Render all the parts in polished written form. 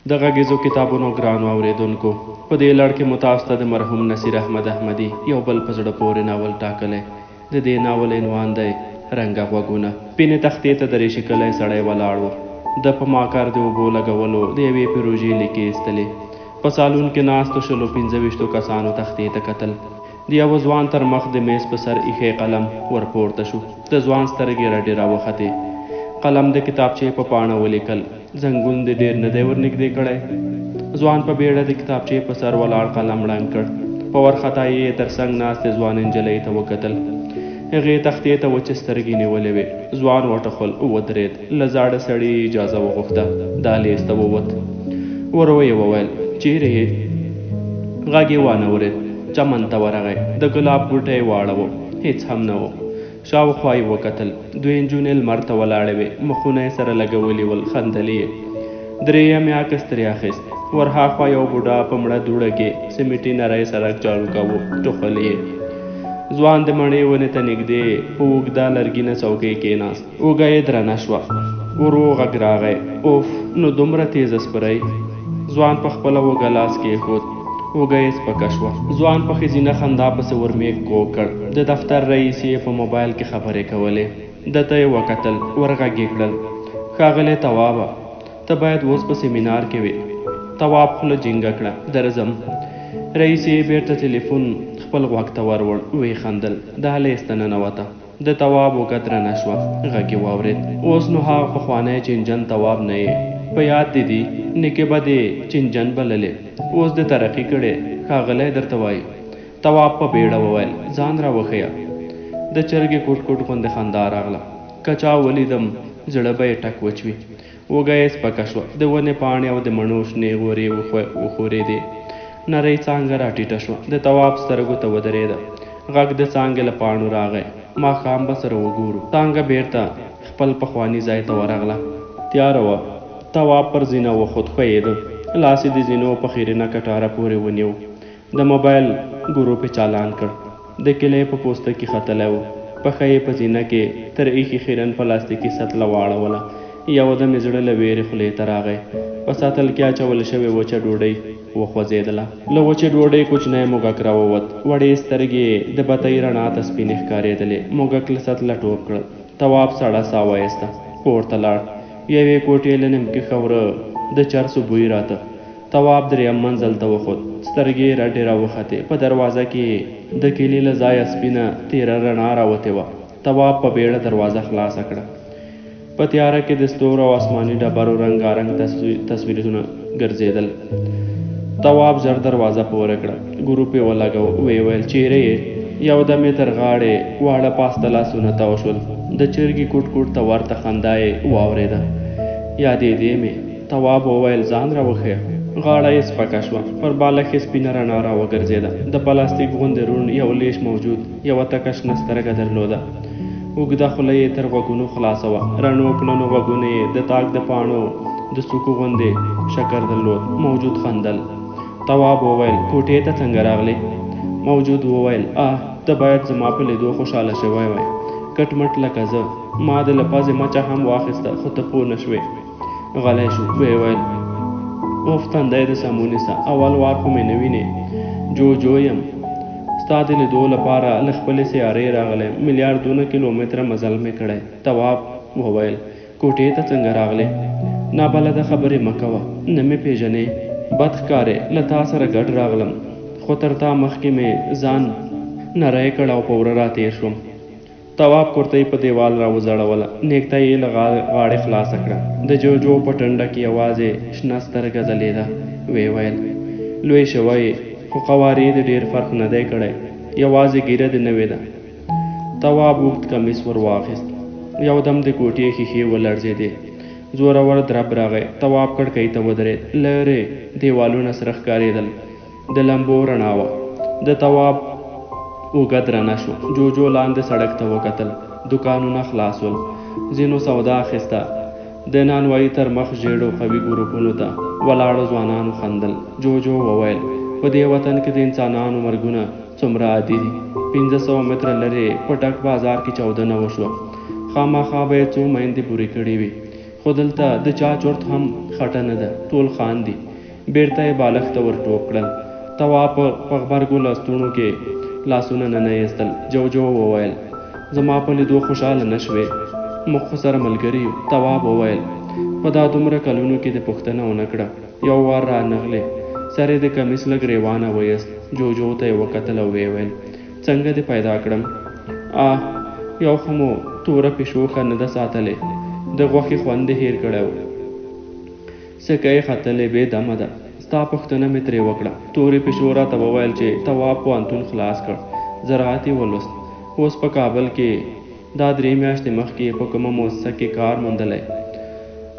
د غږیزو کتابونو ګرانو اوریدونکو، په دې لړ کې مو تاسو ته د مرحوم نصیر احمد احمدي یو بل په زړه پورې ناول ټاکلی. د دې ناول عنوان دی رنګه غوږونه. سپینې تختې ته درې شکلی سړی ولاړ و. د په ماکر د اوبو لګولو د یوې پروژې لیکې ایستلې. په سالون کې ناستو 25 کسانو تختې ته کتل. د یوه ځوان تر مخ د میز په سر ایښی قلم ورپورته شو. د ځوان سترګې رډې راوختې. قلم د کتابچې په پاڼه ولیکل. زنګون د ډېر نه دی ورنږدې کړی. ځوان په بیړه د کتابچې په سر ولاړ قلم ړنګ کړ. په وارخطایي یې تر څنګ ناستې ځوان نجلۍ ته وکتل. هغې تختې ته وچې سترګې نیولې وې. ځوان وټخول، ودرېد. له زاړه سړي اجازه وغوښته. دهلیز ته ووت. ورو یې وویل: چیرې یې؟ غږ یې وانه ورېد. چمن ته ورغی. د ګلاب بوټی یې واړاوه. هېڅ هم نه و. شاوخوا یې وکتل. دوې نجونې لمر ته ولاړې وې. مخونه یې سره لګولي ول، خندلې یې. درېیم یې عکس ترې اخیست. ورهاخوا یو بوډا په مړه دوړه کې سمټي نری سړک جارو کاوه. ټوخل یې. ځوان د مڼې ونې ته نږدې په اوږده لرګینه څوکۍ کېناست. اوږه یې درنه شوه. ورو غږ راغی: اوف، نو دومره تیزه سپری؟ ځوان په خپله اوږه لاس کېښود. اوږه یې سپکه شوه. ځوان په ښځینه خندا پسې ورمیږ کوږ کړ. د دفتر رئیس یې په موبایل کې خبرې کولې. ده ته یې وکتل. ورغږ یې کړل: ښاغلی توابه، ته باید اوس په سیمینار کې وې. تواب خوله جینګه کړه: درځم. رئیس یې بیرته تلیفون خپل غوږ ته وروړ. ویې خندل. دهلیز ته ننوته. د تواب اوږه درنه شوه. غږ یې واورېد: اوس نو هغه پخوانی چینجن تواب نه یې. په یاد دې دي نیکې به دې چینجن بللې. اوس دې ترقي کړې. ښاغلی درته وایي. تواب په بیړه وویل: ځان راوښیه. د چرګې کوټ کوټ غوندې خندا راغله. که چا ولیدم زړه به یې ټک وچوي. اوږه یې سپکه شوه. د ونې پاڼې او د مڼو شنې غورې وښورېدې. نرۍ څانګه راټیټه شوه. د تواب سترګو ته ودرېده. غږ د څانګې له پاڼو راغی: ماښام به سره وګورو. څانګه بیرته خپل پخواني ځای ته ورغله. تیاره وه. تواب پر زینه وخوت. ښویېده. لاس یې د زینو په خیرنه کټاره پورې ونیو. د موبایل ګروپ یې چالان کړ. د کلۍ په پوسته کې ختلی و. پښه یې په زینه کې تر ایښې خیرن پلاستیکي سطله واړوله. یودم یې زړه له ویرې خولې ته راغی. په سطل کې اچول شوې وچه ډوډۍ وخوځېدله. له وچې ډوډۍ کوچنی موږک راووت. وړې سترګې د بتۍ رڼا ته سپینې ښکارېدلې. موږک له سطله ټوپ کړل. تواب سړه ساه وایسته. پورته لاړ. یوې کوټې له نمکي خاوره د چرسو بوی راته. تواب درېیم منزل ته وخوت. سترګې یې رډې راوختې. په دروازه کې د کلي له ځایه سپینه تېره رڼا راوتې وه. تواب په بیړه دروازه خلاصه کړه. په تیاره کې د ستورو او آسماني ډبرو رنګارنګ تصویرونه ګرځېدل. تواب ژر دروازه پورې کړه. ګروپ یې ولګاوه. ویې ویل: چیرې یې؟ یودم یې تر غاړې واړه پاسته لاسونه تاو شول. د چرګې کوټ کوټ ته ورته خندا یې واورېده. یادېدې مې. تواب وویل: ځان راوښیه. غاړه یې سپکه شوه. پر بالښت یې سپینه رڼا راوګرځېده. د پلاستیک غوندې روڼ یو لیش موجود یوه تکه شنه سترګه درلوده. اوږده خوله یې تر غوږونو خلاصه وه. رڼو پلنو غوږونه یې د تاک د پاڼو د څوکو غوندې شکر درلود. موجود خندل. تواب وویل: کوټې ته څنګه راغلې؟ موجود وویل: ته باید زما په لیدو خوشحاله شوی وای. کټ مټ لکه زه. ما د له پزې مچه هم واخیسته، خو ته پوه نه شوې. غلی شو. ویې ویل: اوف، تندی د سمو نیسه. اول وار خو مې نه وینې. جو یم. ستا د لیدو لپاره له خپلې سیارې راغلی. میلیاردونه کیلومتره مزل مې کړی. تواب وویل: کوټې ته څنګه راغلې؟ نابلده خبرې مه کوه. نه مې پېژنې. بد ښکارې. له تا سره ګډ راغلم، خو تر تا مخکې مې ځان نری کړ او په وره راتېر شوم. تواب کورتۍ په دیوال راوځړوله. نیکتای یې له غاړې خلاصه کړه. د جوجو په ټنډه کې یوازې شنه سترګه ځلېده. ویې ویل: لوی شوی، خو قوارې د ډېر فرق نه دی کړی. یوازې ږیره دې نوې ده. تواب اوږد کمیس ور واخیست. یودم د کوټې ښیښې ولړزېدې. زورور درب راغی. تواب کړکۍ ته ودرېد. لرې دیوالونه سره ښکارېدل. د لمبو رڼا وه. د تواب اوږه درنه شو. جوجو لاندې سړک ته وکتل. دوکانونه خلاص ول. ځینو سودا اخیسته. د نانوایي تر مخ ژېړو قوي ګروپونو ته ولاړو ځوانانو خندل. جوجو وویل: په دې وطن کې د انسانانو مرګونه څومره عادي دي. 500 متره لرې په ډک بازار کې چاودنه وشوه. خامخا به یې څو میندې پورې کړې وي. خو دلته د چا چورت هم خټه نه ده، ټول خاندي. بیرته یې بالښت ته ور ټوپ کړل. تواب په غبرګو لستوڼو کې لاسونه ننایستل. جوجو وویل زما په لیدو خوشحاله نه شوې؟ موږ خو سره ملګري یو. تواب وویل په دا دومره کلونو کې دې پوښتنه ونه کړه. یو وار را نغلې، سر یې د کمیس لږ ریوانه ویست. جوجو ته یې وکتل او ویې ویل څنګه دې پیدا کړم؟ یو خو مو توره پیشو ښه نه ده ساتلې، د غوښې خوند یې هېر کړی و. سکه یې ختلې بې دمه ده. ستا پوښتنه مې ترې وکړه. تورې پیشو راته وویل چې تواب پوهنتون خلاص کړ، زراعت یې ولوست، اوس په کابل کې دا 3 میاشتې مخکې په کومه مؤسسه کې کار موندلی.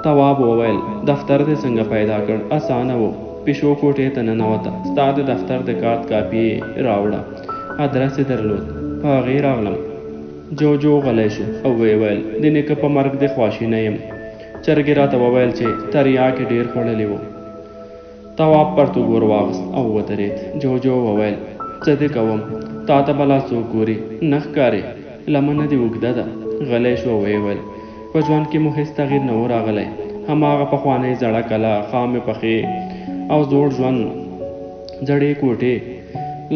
تواب وویل دفتر دې څنګه پیدا کړ؟ اسانه و، پیشو کوټې ته ننوته، ستا د دفتر د کارت کاپي راوړه، ادرس یې درلود، په هغې راغلم. جوجو غلی شو او ویې ویل د نیکه په مرګ دې خواشینی یم. چرګې راته وویل چې تریاک یې ډېر خوړلی و. تواب پرتوګ ور واغست او ودرېد. جوجو وویل څه دې کوم، تا ته بلا څوک ګوري؟ نه ښکارې، لمنه دې اوږده ده. غلی شو او ویې ویل په ژوند کې مو هېڅ تغییر نه و راغلی، هماغه پخوانۍ زړه کلا، خامې پښې او زوړ ژوند. زړې کوټې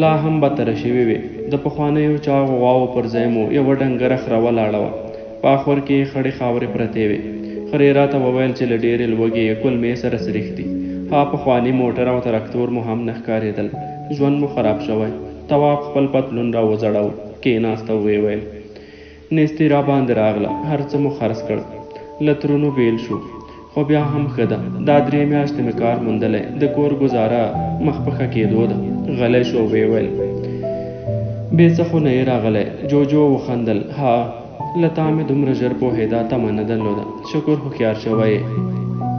لا هم بدتره شوې وې. د پخوانیو چاغو غواوو پر ځای مو یوه ډنګره خره ولاړه وه، په اخور کې یې خړې خاورې پرتې وې. خرې راته وویل چې له ډېرې لوږې کولمې سره سریښتي. ها پخواني موټر او تراکتور مو هم نه ښکارېدل. ژوند مو خراب شوی. تواب خپل پتلون را وځړاوه، کېناست او ویې ویل نیستي را باندې راغله، هر څه مو خرڅ کړ، له ترونو بېل شو، خو بیا هم ښه ده. دا 3 میاشتې مې کار موندلی، د کور ګزاره مخ په ښه کېدو ده. غلی شو او ویې ویل بې څه خو نه یې راغلی. جوجو وخندل. ها له تا مې دومره ژر پوهېدا تمه نه درلوده. شکر هوښیار شوی یې،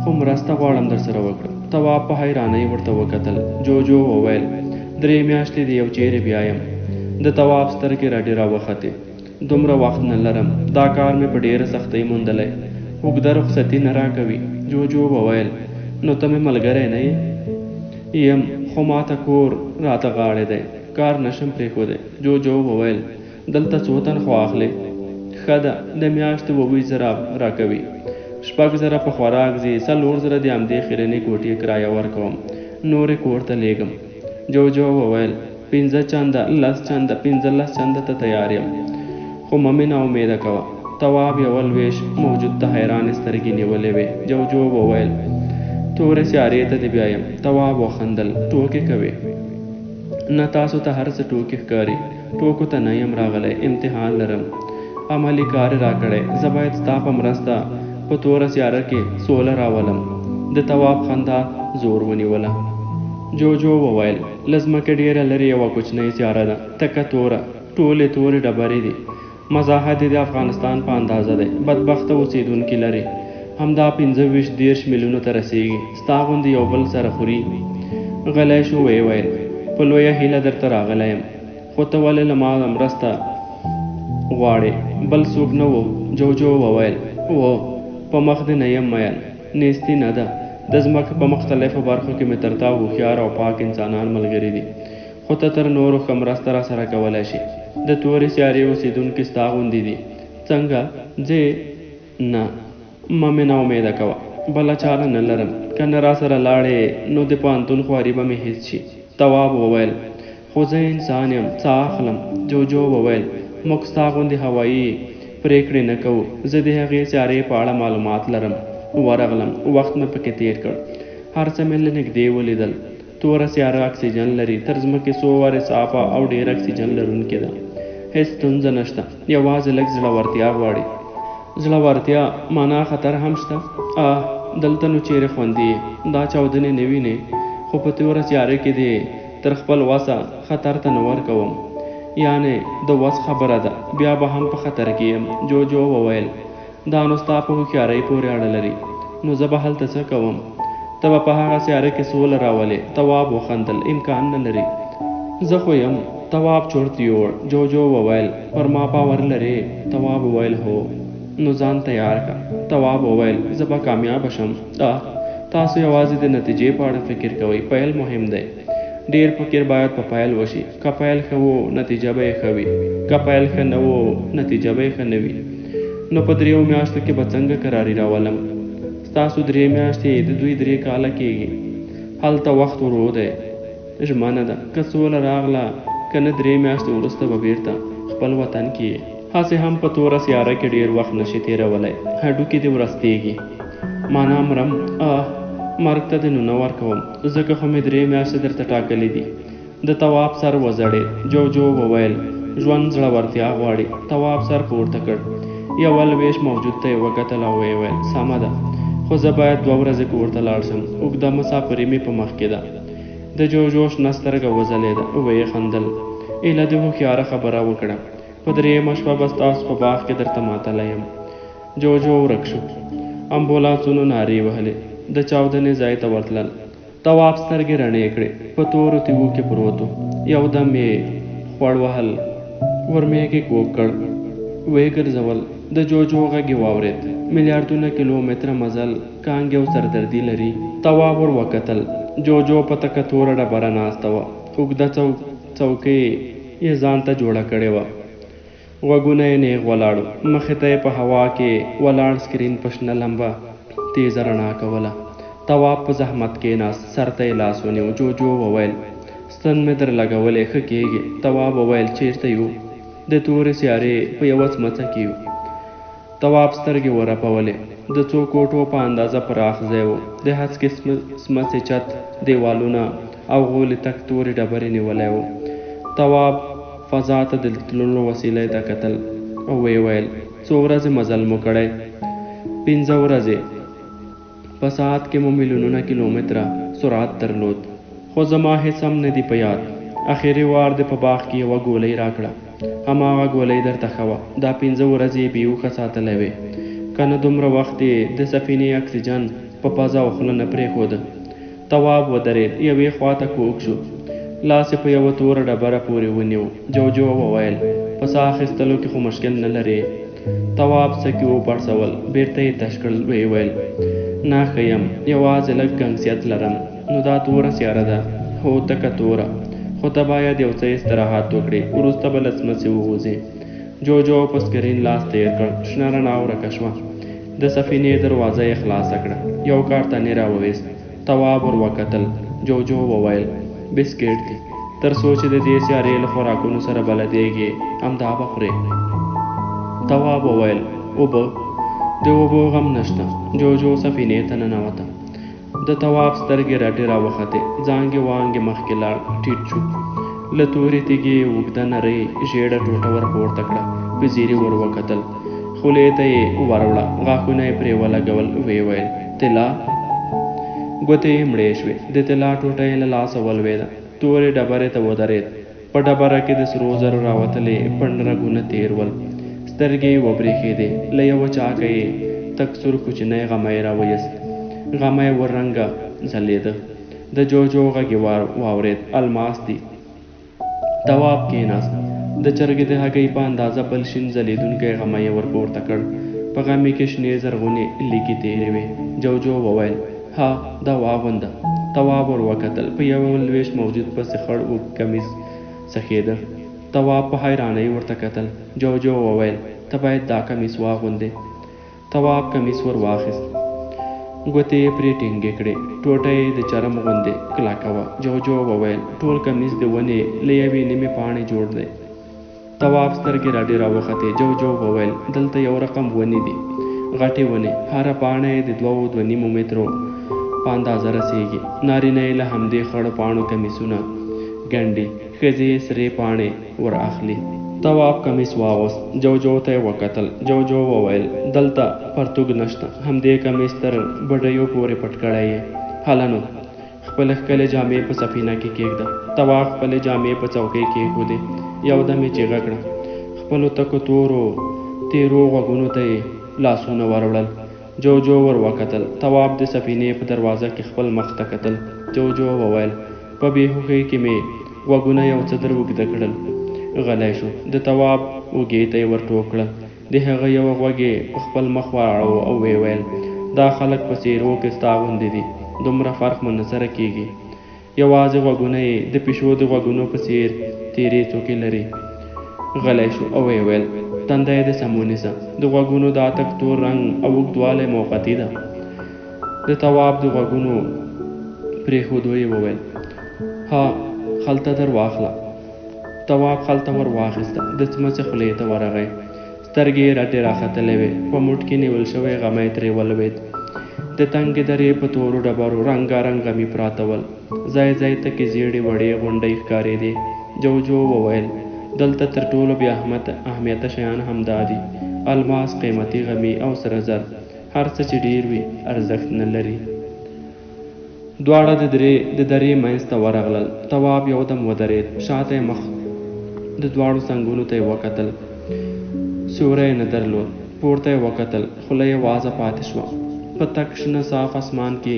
خو مرسته غواړم در سره وکړم. تواب په حیرانۍ ورته وکتل. جوجو وویل 3 میاشتې دې یو چیرې بیا یم. د تواب سترګې را ډېره وختې. دومره وخت نه لرم، دا کار مې په ډېره سختۍ موندلی، اوږده رخصتي نه راکوي. جوجو وویل نو ته مې ملګری نه یې؟ یم، خو ما ته کور راته غاړې دی، کار نشم پرېښودی. جوجو وویل دلته څو تنخوا اخلې؟ ښه ده، د میاشتې 20,000 راکوي، 6,000 په خوراک ځي، 4,000 د همدې خیرنې کوټې کرایه ورکوم، نورې کور ته لیږم. جوجو وویل 15 چنده، 10 چنده، 15 چنده ته تیار یم، خو مې نا امیده کوه. تواب یو لویش موجود ته حیرانې سترګې نیولې وې. جوجو وویل تورې سیارې ته دې بیایم. تواب وخندل. ټوکې کوې؟ نه، تاسو ته هر څه ټوکې ښکاري. ټوکو ته نه یم راغلی، امتحان لرم، عملي کار را کړی، زه باید ستا په مرسته په توره سیاره کې سوله راولم. د تواب خندا زور ونیوله. جوجو وویل له ځمکې ډېره لرې یوه کوچنۍ سیاره ده، تکه توره، ټولې تورې ډبرې دي، مساحت یې د افغانستان په اندازه دی، بدبخته اوسېدونکي لري، همدا 25-30 میلیونو ته رسېږي، ستا غوندې یو بل سره خوري. غلی شو ویې ویل په لویه هیله درته راغلی یم، خو ته ولې له ما مرسته غواړې؟ بل څوک نه و. جوجو وویل په مخ دې نه یم مین، نیستي نه ده، د ځمکې په مختلفو برخو کې مې تر تا هوښیار او پاک انسانان ملګري دي، خو ته تر نورو ښه مرسته را سره کولی شي. د تورې سیارې اوسېدونکي ستا غوندې دي. څنګه ځې؟ نه، مې نا امیده کوه، بله چاره نه لرم، که نه را سره لاړې نو د پوهنتون خواري به مې هېڅ شي. تواب وویل خو زه انسان یم، څه اخلم؟ جوجو وویل موږ ستا غوندې هوایي پرېکړې نه کوو، زه د هغې سیارې په اړه معلومات لرم، ورغلم، وخت مې پکې تېر کړ، هر څه مې له نږدې ولیدل. توره سیاره اکسیجن لري، تر ځمکې 100 وارې صافه او ډېر اکسیجن لرونکې ده، هېڅ ستونزه نشته، یوازې لږ زړورتیا غواړي. زړورتیا معنا خطر هم شته؟ دلته نو چیرې خوندي دا چاودنې نه وینې، خو په توره سیاره کې دې تر خپل وسه خطر ته نه ورکوم، یعنې د وس خبره ده، بیا به هم په خطر کې یم. جوجو وویل دا نو ستا په هوښیارۍ پورې اړه لري، نو زه به هلته څه کوم؟ ته به په هغه سیاره کې سوله راولې. تواب وخندل. امکان نه لري، زه خو یم. تواب چورت یوړ. جوجو وویل پر ما باور لرې؟ تواب وویل هو. نو ځان تیار کړه. تواب وویل زه به کامیاب شم. تاسو یوازې د نتیجې په اړه فکر کوئ، پیل مهم دی، ډیر فکر باید په پیل وشي، که پیل ښه وو نتیجه به یې ښه وي، که پیل ښه نه وو نتیجه به یې ښه نه وي. نو په 3 میاشتو کې به څنګه کراري راولم؟ ستاسو 3 میاشتې د دوی 3 کاله کېږي. هلته وخت ورو دی. ژمنه ده که سوله راغله که نه 3 میاشتې وروسته به بیرته خپل وطن کې هسې هم په توره سیاره کې ډېر وخت نشي تېرولی. هډوکي دې ورستېږي. مانا مرم مرګ ته دې نونه ورکوم ځکه خو مې 3 میاشتې درته ټاکلي دي. د تواب سر وځړېد. جوجو وویل ژوند زړورتیا غواړي. تواب سر پورته کړ. یو لویش موجود ته یې وکتل او ویې ویل سمه ده خو زه باید 2 ورځې کور ته لاړ شم. اوږده مسافري مې په مخ کې ده. د جوجو شنه سترګه وځلېده. ویې خندل. ایله دې هوښیاره خبره وکړه. په 3مه شپه به ستاسو په باغ کې درته ماتلی یم. جوجو ورک شو. امبولانسونو نارې وهلې. د چاودنې ځای ته ورتلل. تواب سترګې رڼې کړې. په تورو تیږو کې پروت و. یو دم یې خوړ وهل ورمېږې کوږ کړ. ویې ګرځول. د جوجو غږ یې واورېد. میلیارډونه کیلومتره مزل کانګې او سردردي لري. تواب ور وکتل. جوجو په تکه توره ډبره ناسته وه. اوږده څوکۍ یې ځان ته جوړه کړې وه. غوږونه یې نیغ ولاړ. مخې ته یې په هوا کې ولاړ سکرین په شنه لمبه تیزه رڼا کوله. تواب په زحمت کېناست. سر ته یې لاس ونیو. جوجو وویل ستن مې در لګولی ښه کېږي. تواب وویل چېرته یو؟ د تورې سیارې په یوه څمڅه کې یو. تواب سترګې ورپولې. د 2 کوټو په اندازه پراخ ځای و. د هسکې څمڅې چت دیوالونه او غولې تک تورې ډبرې نیولی و. تواب فضا ته د تللو وسیلې ته کتل او ویې ویل 2 ورځې مزل مو کړی. 5 ورځې. په ساعت کې مو میلیونونه کیلومتره سرعت درلود. خو زما هېڅ هم نه دي په یاد. اخري وار دې په باغ کې یوه ګولۍ راکړه. هماغه ګولۍ درته ښه وه. دا 5 ورځې یې بېهوښه ساتلی وې. که نه دومره وخت یې د سفینې اکسیجن په پزه او خوله نه پرېښوده. تواب ودرېد. یوې خوا ته کوږ شو. لاس یې په یوه توره ډبره پورې ونیو. جوجو وویل په ساه اخیستلو کې خو مشکل نه لرې. تواب سکي وپړسول. بېرته یې تش کړل. ویې ویل نه ښه یم. یوازې لږ ګنګسیت لرم. نو دا توره سیاره ده؟ هو تکه توره. خو ته باید یو څه استراحت وکړې. وروسته به له څمڅې ووځې. جوجو په سکرین لاس تېر کړ. شنه رڼا ورکه شوه. د سفینې دروازه یې خلاصه کړه. یو کارتنې راوویست. تواب ور وکتل. جوجو وویل بسکټ دي. تر څو چې د دې سیارې له خوراکونو سره بلدېږې همدا به خورې. تواب وویل اوبه؟ د اوبو غم نشته. جوجو سفینې ته ننوته. د تواب سترګې رډې راوختې. زانګې وانګې مخکې لاړ. ټیټ شو. له تورې تیږې اوږده نرۍ ژېړه ټوټه ور پورته کړه. په ځیر ور وکتل. خولې ته یې وروړه. غاښونه یې پرې ولګول. ویې ویل طلا؟ ګوتې یې مړې شوې. د طلا ټوټه یې له لاسه ولوېده. تورې ډبرې ته ودرېد. په ډبره کې د سرو زرو راوتلې پنډ رګونه تېر ول. سترګې یې وبرېښېدې. له یوه چاکه یې تک سور کوچنی غمی راویست. غمی وررنګه ځلېده. د جوجو غږ یې واورېد. الماس دي. تواب کېناست. د چرګې د هګۍ په اندازه بل شین ځلېدونکی غمی یې ورپورته کړ. په غمي کې شنې زرغونې لیکې تېرې وې. جوجو وویل ها دا واغونده. تواب ور وکتل. په یو لویش موجود پسې خړ اوږد کمیس څخېده. تواب په حیرانۍ ورته کتل. جوجو وویل ته باید دا کمیس واغوندې. تواب کمیس ور واخیست. ګوتې یې پرې ټینګې کړې. ټوټه یې د چرم غوندې کلکه وه. جوجو وویل ټول کمیس د ونې له یوې نیمې پاڼې جوړ دی. تواب سترګې راډې راوختې. جوجو وویل دلته یو رقم ونې دي. غټې ونې. هره پاڼه یې د 2.5 مترو په اندازه رسېږي. نارینه یې له همدې خړو پاڼو کمیسونه ګنډي. ښځې یې سرې پاڼې ور اخلي. تواب کمیس واغوست. جوجو ته یې وکتل. جوجو وویل دلته پرتوګ نشته. همدې کمیس تر بډیو پورې پټ کړی یې. هله نو خپلې ښکلې جامې په سفینه کې کېږده. تواب خپلې جامې په څوکۍ کېښودې. یو دم یې چیغه کړه. خپلو تکو تورو تېرو غوږونو ته یې لاسونه وروړل. جوجو ور وکتل. تواب د سفینې په دروازه کې خپل مخ ته کتل. جوجو وویل په بېهوښۍ کې مې غوږونه یو څه در اوږده کړل. غلی شو. د تواب اوږې ته یې ور ټوپ کړل. د هغه یوه غوږ یې په خپل مخ واړاوه او ویې ویل دا خلک په څېرو کې ستا غوندې دي. دومره فرق مو نه سره کېږي. یوازې غوږونه یې د پیشو د غوږونو په څېر تېرې څوکې لري. غلی شو او ویې ویل تنده یې د سم ونیسه. د غوږونو دا تک تور رنګ او اوږدوالی موقتي ده. د تواب د غوږونو پرېښودو یې وویل: ها، خلته در واخله. تواب خلته ور واخیسته، د څمڅې خولې ته ورغی. سترګې یې رډې راختلې وې، په موټ کې نیول شوی غمی ترې ولوېد. د تنګې درې په تورو ډبرو رنګارنګ غمي پراته ول، ځای ځای تکې زیړې وړې غونډۍ ښکارېدې. جوجو وویل: دلته تر ټولو بې اهمیته شیان همدا دي: الماس، قیمتي غمي او سره زر. هر څه چې ډېر وي ارزښت نه لري. دواړه د درې منځ ته ورغلل. تواب یودم ودرېد، شاته یې مخ د دواړو څنګونو ته یې وکتل. سیوری نه درلود. پورته یې وکتل، خوله یې وازه پاتې شوه. په تک شنه صاف اسمان کې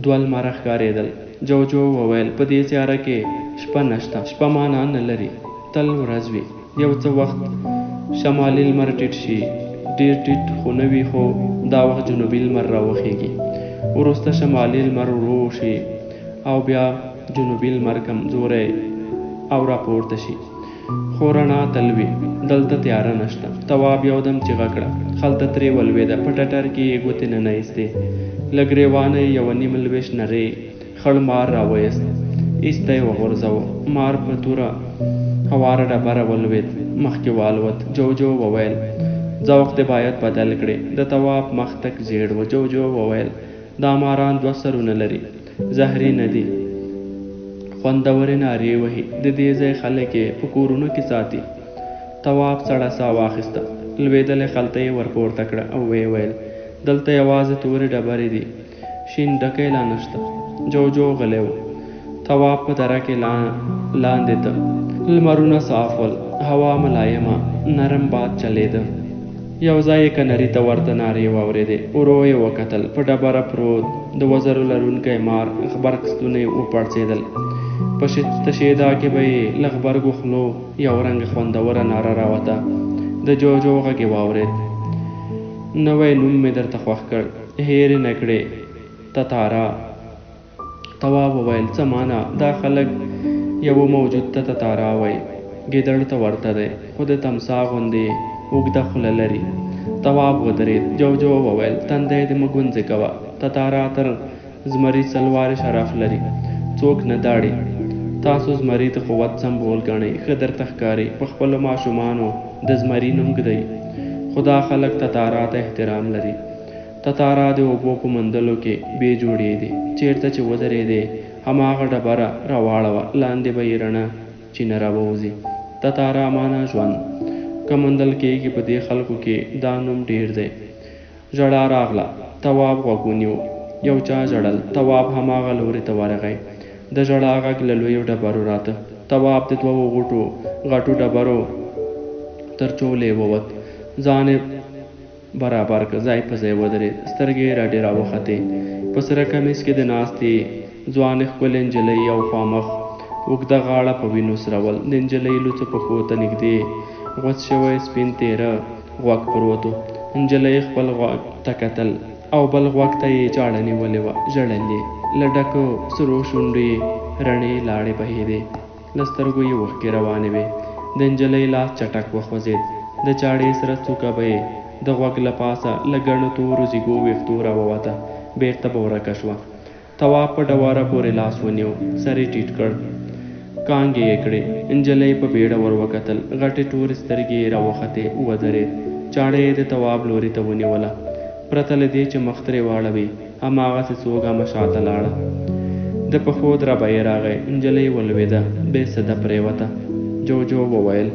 دوه لمره ښکارېدل. جوجو وویل: په دې سیاره کې شپه نشته. شپه معنا نه لري، تل ورځ وي. یو څه وخت شمالي لمر ټیټ شي، ډېر ټیټ خو نه وي، خو دا وخت جنوبي لمر راوخیږي. وروسته شمالي لمر ورو شي او بیا جنوبي لمر کمزوری او راپورته شي، خو رڼا تل وي. دلته تیاره نشته. تواب یودم چیغه کړه. خلته ترې ولوېده. په ټټر کې یې ګوتې ننایستې. له ګریوانه یې یوه نیم لوېشت نری خړ مار راویست. ایسته یې وغورځاوه. مار په توره هواره ډبره ولوېد، مخکې والوت. جوجو وویل: ذوق دې باید بدل کړې. د تواب مخ تک زیړ و. جوجو وویل: دا ماران دوه سرونه لري، زهري نه دي، خوندورې نارې وهي. د دې ځای خلک یې په کورونو کې ساتي. تواب سړه ساه واخیسته. لوېدلې خلته یې ورپورته کړه او ویې ویل: دلته یوازې تورې ډبرې دي، شین ډکی لا نشته. جوجو غلی و. تواب په دره کې لاندې ته. لمرونه صاف ول، هوا ملایمه، نرم باد چلېده. یو ځای یې کنري ته ورته نارې واورېدې. ورو یې وکتل. په ډبره پروت د وزرو لرونکی مار غبرګ ستونی وپړسېدل. په تشېدا کې به یې له غبرګو خولو یو رنګ خوندوره ناره راوته. د جوجو غږ یې واورېد: نوی نوم مې درته خوښ کړ، هېرې نه کړې، تتارا. تواب وویل: څه معنا؟ دا خلک یو موجود ته تتارا وایي. ګیدړ ته ورته دی، خو د تمساح غوندې اوږده خوله لري. تواب ودرېد. جوجو وویل: تندی دې مه ګونځې کوه. تتارا تر زمري سلوارې شرف لري، څوک نه داړي. تاسو زمري د قوت سمبول ګڼئ، ښه درته ښکاري. په خپلو ماشومانو د زمري نوم ږدئ، خو دا خلک تتارا ته احترام لري. تتارا د اوبو په موندلو کې بې جوړې دي. چېرته چې ودرېدې هماغه ډبره راواړوه، لاندې به یې رڼه چینه راووځي. تتارا معنا ژوند. که موندل کېږي په دې خلکو کې دا نوم ډېر دی. ژړا راغله. تواب غوږ ونیو. یو چا ژړل. تواب هماغه لوري ته ورغی. د ژړا غږ له لویو ډبرو راته. تواب د دوو غټو ډبرو تر چولې ووت. ځان یې برابر کړ، ځای په ځای ودرېد. سترګې یې راډې راوختې. په سره کمیس کې د ناستې ځوانې ښکلې نجلۍ یو خوا مخ، اوږده غاړه په وینو سرول. د نجلۍ لوڅو پښو ته نږدې غوڅ شوی سپین تیره غوږ پروت و. نجلۍ خپل غوږ ته کتل او بل غوږ ته یې چاړه نیولې وه. ژړل یې. له ډکو سرو شونډو یې رڼې لاړې بهېدې. له سترګو یې اوښکې روانې وې. د نجلۍ لاس چټک وخوځېد. د چاړې سره څوکه به یې د غوږ له پاسه له ګڼو تورو زیږو ویښتو راووته. بېرته به ورکه شوه. تواب په ډبره پورې لاس ونیو، سر یې ټیټ کړ، کانګې یې کړې. نجلۍ په بیړه ور وکتل. غټې تورې سترګې یې راوختې. ودرېد. چاړه یې د تواب لوري ته ونیوله. پرته له دې چې مخ ترې واړوي، هماغسې څو ګامه شاته لاړه. د پښو دربه یې راغی. نجلۍ ولوېده، بې سده پرېوته. جوجو وویل: